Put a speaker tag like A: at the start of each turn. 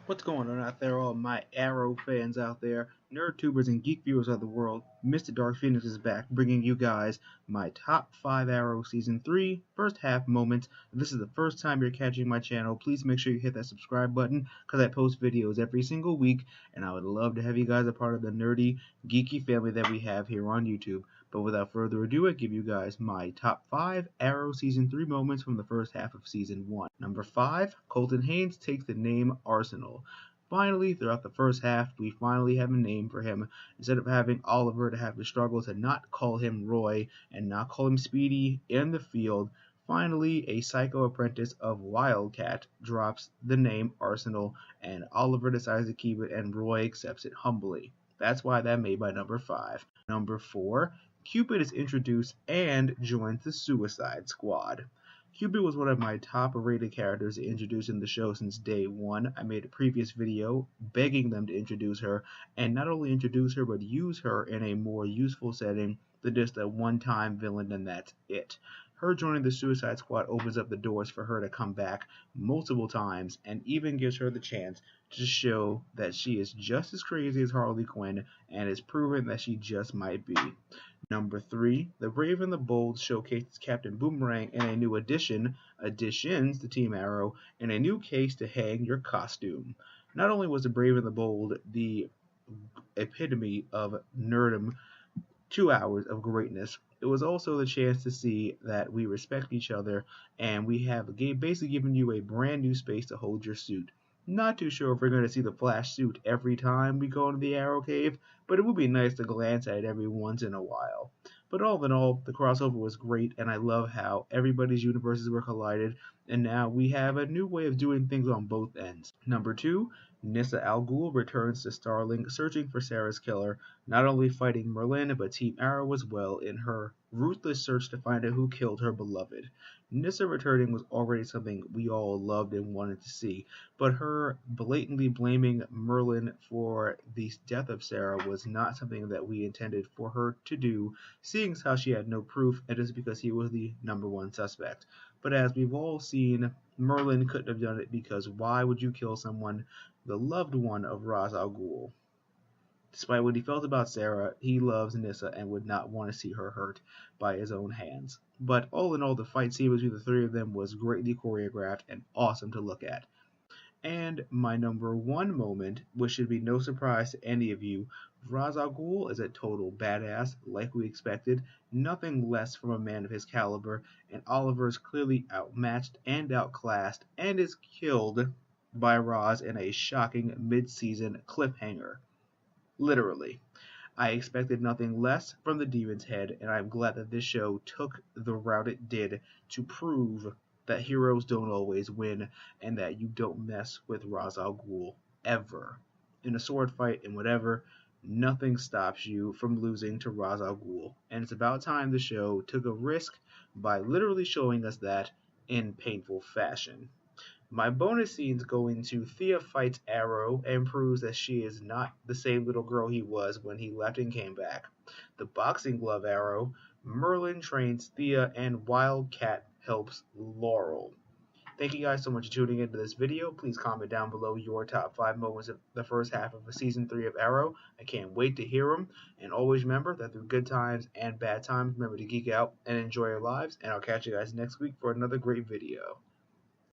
A: What's going on out there, all my Arrow fans out there, nerd tubers and geek viewers of the world? TheMrDarkPhoenix is back, bringing you guys my top 5 Arrow Season 3 first half moments. If this is the first time you're catching my channel, please make sure you hit that subscribe button, because I post videos every single week, and I would love to have you guys a part of the nerdy, geeky family that we have here on YouTube. But without further ado, I give you guys my top 5 Arrow Season 3 moments from the first half of Season 1. Number 5, Colton Haynes takes the name Arsenal. Finally, throughout the first half, we finally have a name for him. Instead of having Oliver to have to struggle to not call him Roy and not call him Speedy in the field, finally a psycho apprentice of Wildcat drops the name Arsenal, and Oliver decides to keep it, and Roy accepts it humbly. That's why that made my number 5. Number 4, Cupid is introduced and joins the Suicide Squad. Cupid was one of my top rated characters introduced in the show since day one. I made a previous video begging them to introduce her, and not only introduce her, but use her in a more useful setting than just a one-time villain, and that's it. Her joining the Suicide Squad opens up the doors for her to come back multiple times, and even gives her the chance to show that she is just as crazy as Harley Quinn, and is proven that she just might be. Number 3, The Brave and the Bold showcases Captain Boomerang in a new additions to Team Arrow, in a new case to hang your costume. Not only was The Brave and the Bold the epitome of nerdom, 2 hours of greatness, it was also the chance to see that we respect each other, and we have basically given you a brand new space to hold your suit. Not too sure if we're going to see the Flash suit every time we go into the Arrow Cave, but it would be nice to glance at it every once in a while. But all in all, the crossover was great, and I love how everybody's universes were collided, and now we have a new way of doing things on both ends. Number 2, Nyssa Al Ghul returns to Starling, searching for Sarah's killer, not only fighting Merlin, but Team Arrow as well in her ruthless search to find out who killed her beloved. Nyssa returning was already something we all loved and wanted to see, but her blatantly blaming Merlin for the death of Sarah was not something that we intended for her to do, seeing as how she had no proof, and just because he was the number 1 suspect. But as we've all seen, Merlin couldn't have done it, because why would you kill someone, the loved one of Ras Al Ghul? Despite what he felt about Sarah, he loves Nyssa and would not want to see her hurt by his own hands. But all in all, the fight scene between the 3 of them was greatly choreographed and awesome to look at. And my number 1 moment, which should be no surprise to any of you, Ras Al Ghul is a total badass, like we expected, nothing less from a man of his caliber, and Oliver is clearly outmatched and outclassed, and is killed by Ras in a shocking mid-season cliffhanger. Literally. I expected nothing less from the Demon's Head, and I'm glad that this show took the route it did to prove that heroes don't always win, and that you don't mess with Ras Al Ghul ever. In a sword fight and whatever, nothing stops you from losing to Ras Al Ghul, and it's about time the show took a risk by literally showing us that in painful fashion. My bonus scenes go into Thea fights Arrow and proves that she is not the same little girl he was when he left and came back. The boxing glove Arrow, Merlin trains Thea, and Wildcat helps Laurel. Thank you guys so much for tuning into this video. Please comment down below your top 5 moments of the first half of Season 3 of Arrow. I can't wait to hear them. And always remember that through good times and bad times, remember to geek out and enjoy your lives. And I'll catch you guys next week for another great video.